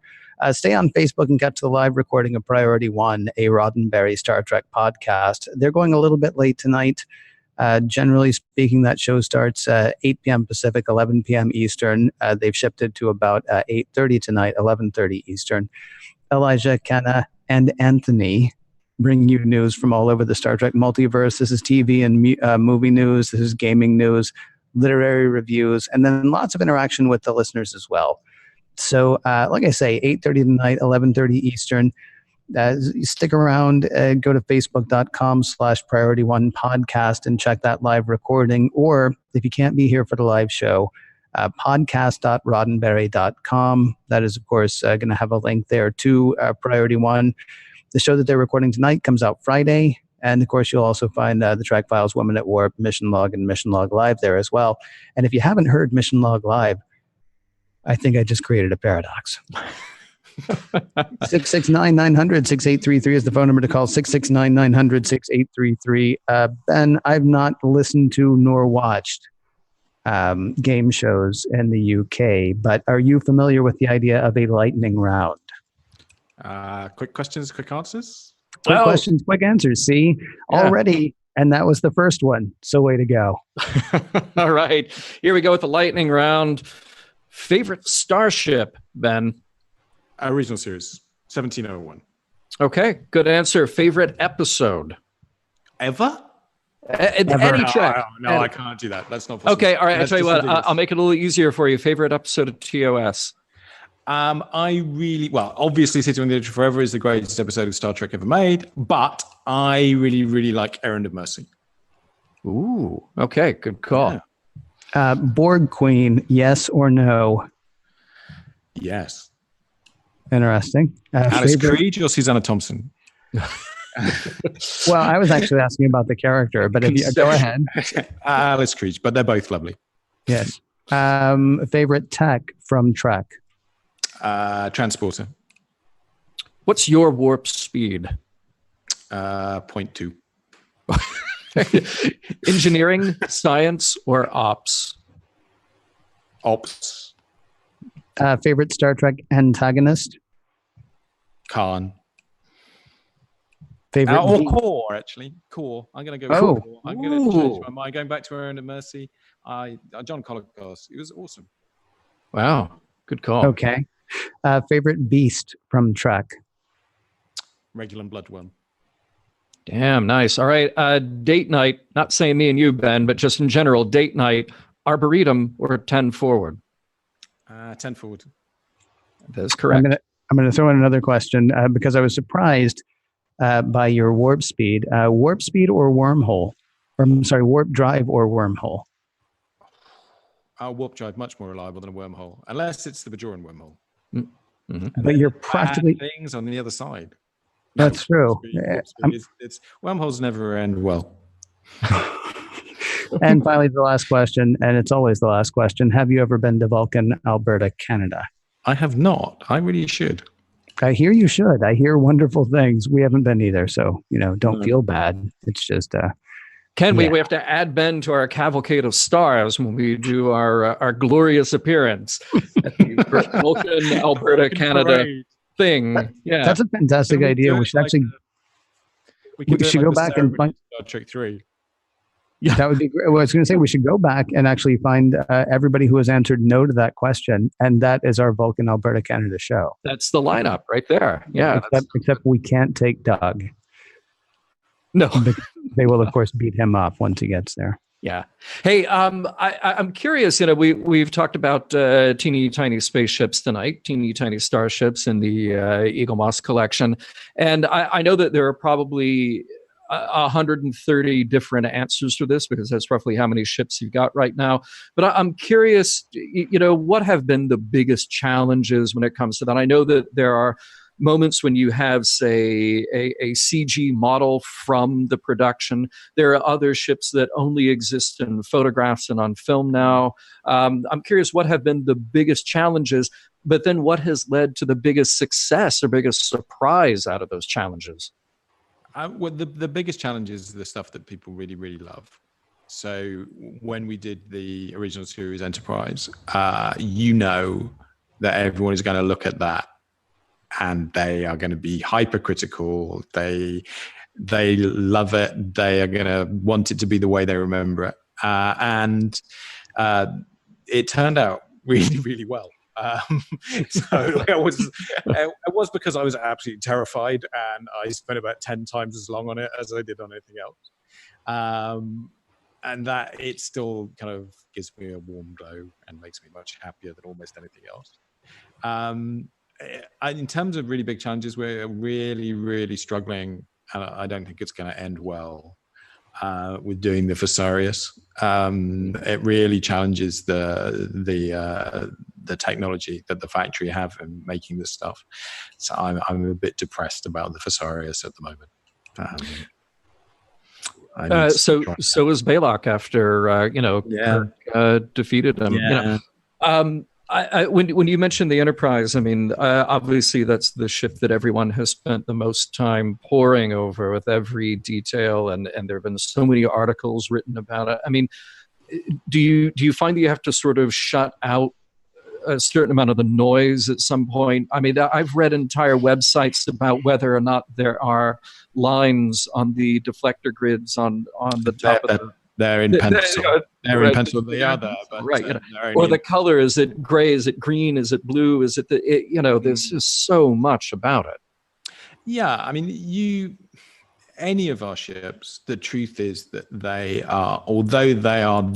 Stay on Facebook and catch the live recording of Priority One, a Roddenberry Star Trek podcast. They're going a little bit late tonight. Generally speaking, that show starts 8 p.m. Pacific, 11 p.m. Eastern. They've shifted to about 8:30 tonight, 11:30 Eastern. Elijah, Kenna, and Anthony bring you news from all over the Star Trek multiverse. This is TV and movie news. This is gaming news, literary reviews, and then lots of interaction with the listeners as well. So, like I say, 8:30 tonight, 11:30 Eastern. Stick around, go to facebook.com/priority1 podcast and check that live recording. Or if you can't be here for the live show, podcast.roddenberry.com. That is, of course, going to have a link there to Priority One. The show that they're recording tonight comes out Friday. And of course, you'll also find the Track Files, Women at Warp, Mission Log, and Mission Log Live there as well. And if you haven't heard Mission Log Live, I think I just created a paradox. 669-900-6833 is the phone number to call. 669-900-6833. Ben, I've not listened to nor watched game shows in the UK, but are you familiar with the idea of a lightning round? Quick questions, quick answers. Quick questions, quick answers. See, already, and that was the first one. So way to go. All right, here we go with the lightning round. Favorite starship, Ben? Original series, 1701. Okay, good answer. Favorite episode? Ever? Any check. No, I can't do that. That's not possible. Okay, all right. I'll tell you what. I'll make it a little easier for you. Favorite episode of TOS? Obviously City on the Edge of Forever is the greatest episode of Star Trek ever made, but I really, really like Errand of Mercy. Ooh, okay, good call. Yeah. Borg Queen, yes or no? Yes. Interesting. Alice Creed or Susanna Thompson? Well, I was actually asking about the character, but if you go ahead. Alice Creed, but they're both lovely. Yes. Favorite tech from Trek? Transporter. What's your warp speed? 0.2. Engineering, science, or ops? Ops. Favorite Star Trek antagonist? Khan. Favorite or Core, actually. Core. I'm going to go with Core. I'm going to change my mind. Going back to Errand of Mercy, John Colicos. It was awesome. Wow. Good call. Okay. Favorite beast from Trek? Regular Bloodworm. Damn, nice. All right. Date night, not saying me and you, Ben, but just in general, date night, Arboretum or 10 forward? 10 forward. That is correct. I'm going to throw in another question because I was surprised by your warp speed. Warp speed or wormhole? Or, I'm sorry, warp drive or wormhole? Warp drive much more reliable than a wormhole, unless it's the Bajoran wormhole. Mm-hmm. But you're practically things on the other side. That's true. It's wormholes never end well. And finally, the last question, and it's always the last question. Have you ever been to Vulcan, Alberta, Canada? I have not. I really should. I hear you should. I hear wonderful things. We haven't been either, so don't feel bad. It's just Ken, we have to add Ben to our cavalcade of stars when we do our glorious appearance at the Vulcan, Alberta, Canada thing. Yeah, that's a fantastic idea. We should actually we should go back and find Star Trek 3. Yeah, that would be great. Well, I was going to say we should go back and actually find everybody who has answered no to that question, and that is our Vulcan, Alberta, Canada show. That's the lineup right there. Yeah, except we can't take Doug. No, they will of course beat him up once he gets there. Yeah. Hey, I'm curious. We've talked about teeny tiny spaceships tonight, teeny tiny starships in the Eagle Moss collection, and I know that there are probably 130 different answers for this because that's roughly how many ships you've got right now. But I'm curious, what have been the biggest challenges when it comes to that? I know that there are moments when you have, say, a CG model from the production. There are other ships that only exist in photographs and on film now. I'm curious what have been the biggest challenges, but then what has led to the biggest success or biggest surprise out of those challenges? Well, the biggest challenge is the stuff that people really, really love. So when we did the original series Enterprise, that everyone is going to look at that and they are going to be hypercritical. They love it. They are going to want it to be the way they remember it. And it turned out really, really well. So it was because I was absolutely terrified and I spent about 10 times as long on it as I did on anything else. And that it still kind of gives me a warm glow and makes me much happier than almost anything else. In terms of really big challenges, we're really, really struggling, and I don't think it's going to end well with doing the Fusarius. It really challenges the technology that the factory have in making this stuff. So I'm a bit depressed about the Fusarius at the moment. So is Balak after Kirk defeated him. Yeah. When you mentioned the Enterprise, I mean, obviously that's the ship that everyone has spent the most time poring over with every detail, and there have been so many articles written about it. I mean, do you find that you have to sort of shut out a certain amount of the noise at some point? I mean, I've read entire websites about whether or not there are lines on the deflector grids on the top of the. They're in pencil. They're in pencil. They are there, but right. Or the color: is it gray? Is it green? Is it blue? Is it there's just so much about it. Yeah, I mean, any of our ships. The truth is that they are, although they are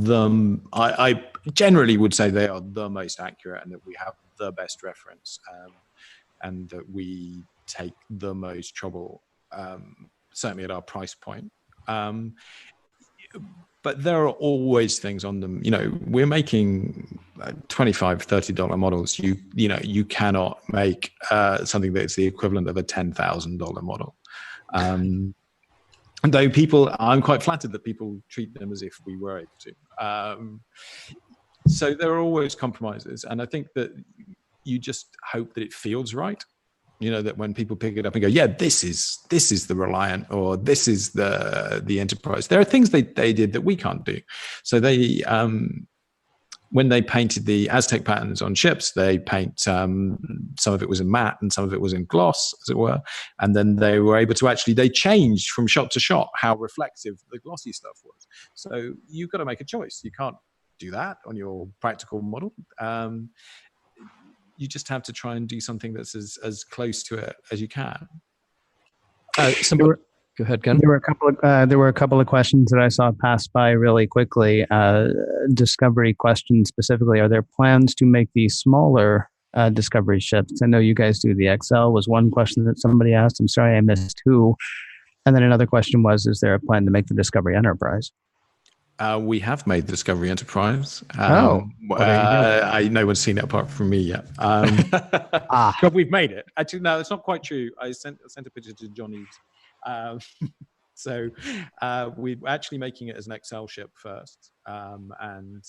I generally would say they are the most accurate, and that we have the best reference, and that we take the most trouble, certainly at our price point. But there are always things on them. We're making $25, $30 models. You cannot make something that's the equivalent of a $10,000 model. Though I'm quite flattered that people treat them as if we were able to. So there are always compromises, and I think that you just hope that it feels right. That when people pick it up and go, yeah, this is the Reliant, or this is the Enterprise. There are things they did that we can't do. So they, when they painted the Aztec patterns on ships, they paint some of it was in matte and some of it was in gloss, as it were. And then they were able to they changed from shot to shot how reflective the glossy stuff was. So you've got to make a choice. You can't do that on your practical model. You just have to try and do something that's as close to it as you can. Go ahead, Ken. There were a couple of questions that I saw pass by really quickly. Discovery questions specifically. Are there plans to make these smaller Discovery ships? I know you guys do. The XL was one question that somebody asked. I'm sorry I missed who. And then another question was, is there a plan to make the Discovery Enterprise? We have made the Discovery Enterprise. No one's seen it apart from me yet. But we've made it. Actually, no, it's not quite true. I sent a picture to Johnny. So we're actually making it as an XL ship first, and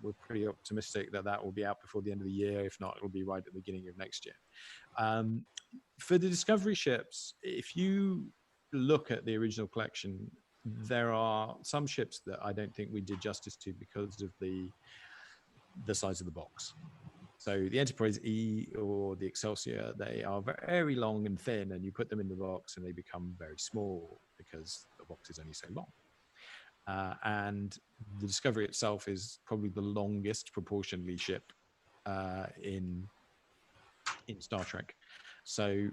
we're pretty optimistic that will be out before the end of the year. If not, it'll be right at the beginning of next year. For the Discovery ships, if you look at the original collection, there are some ships that I don't think we did justice to because of the size of the box. So the Enterprise E or the Excelsior, they are very long and thin, and you put them in the box and they become very small because the box is only so long. And the Discovery itself is probably the longest proportionally ship in Star Trek. So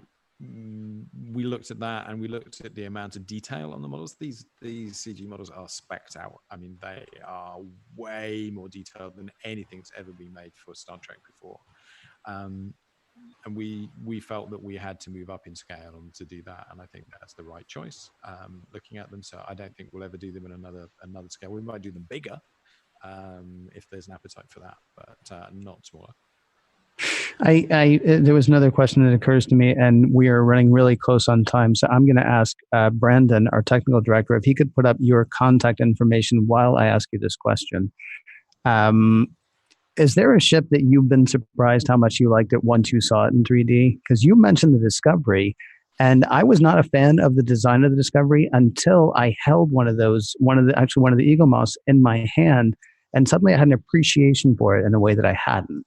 we looked at that, and we looked at the amount of detail on the models. These CG models are specced out. I mean, they are way more detailed than anything that's ever been made for Star Trek before. And we felt that we had to move up in scale to do that, and I think that's the right choice. Looking at them, so I don't think we'll ever do them in another scale. We might do them bigger if there's an appetite for that, but not smaller. There was another question that occurs to me, and we are running really close on time. So I'm going to ask Brandon, our technical director, if he could put up your contact information while I ask you this question. Is there a ship that you've been surprised how much you liked it once you saw it in 3D? Because you mentioned the Discovery, and I was not a fan of the design of the Discovery until I held one of the Eagle Moss in my hand, and suddenly I had an appreciation for it in a way that I hadn't.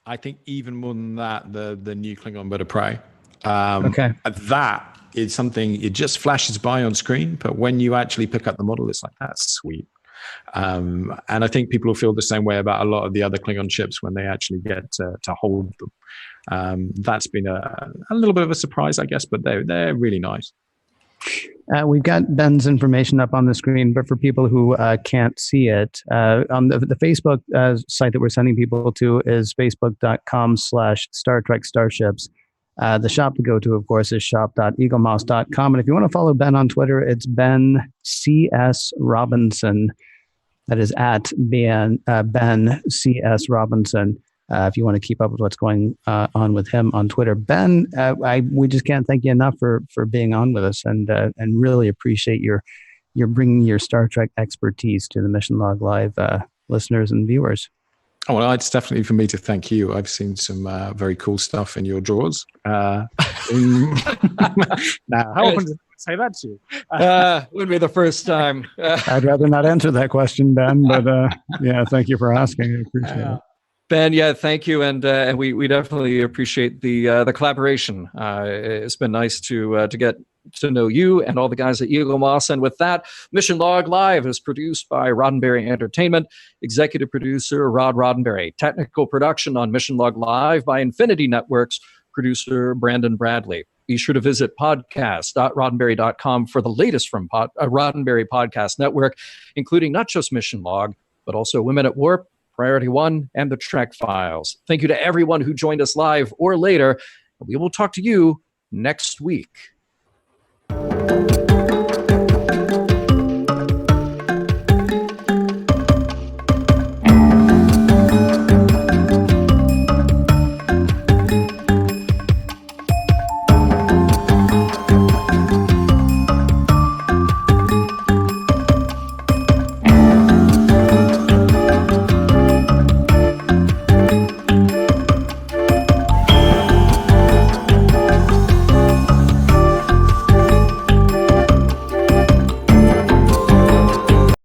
I think even more than that, the new Klingon Bird of Prey. Okay. That is something, it just flashes by on screen, but when you actually pick up the model, it's like, that's sweet. And I think people will feel the same way about a lot of the other Klingon ships when they actually get to hold them. That's been a little bit of a surprise, I guess, but they're really nice. We've got Ben's information up on the screen, but for people who can't see it, on the Facebook site that we're sending people to is facebook.com/Star Trek Starships. The shop to go to, of course, is shop.eaglemouse.com. And if you want to follow Ben on Twitter, it's Ben C.S. Robinson. That is at Ben C.S. Robinson. If you want to keep up with what's going on with him on Twitter. Ben, we just can't thank you enough for being on with us, and really appreciate your bringing your Star Trek expertise to the Mission Log Live listeners and viewers. Oh, well, it's definitely for me to thank you. I've seen some very cool stuff in your drawers. Now, how often do I say that to you? Wouldn't be the first time. I'd rather not answer that question, Ben, but yeah, thank you for asking. I appreciate it. Ben, yeah, thank you, and we definitely appreciate the collaboration. It's been nice to get to know you and all the guys at Eagle Moss. And with that, Mission Log Live is produced by Roddenberry Entertainment, executive producer Rod Roddenberry, technical production on Mission Log Live by Infinity Networks, producer Brandon Bradley. Be sure to visit podcast.roddenberry.com for the latest from Roddenberry Podcast Network, including not just Mission Log, but also Women at Warp, Priority One, and the Trek Files. Thank you to everyone who joined us live or later. We will talk to you next week.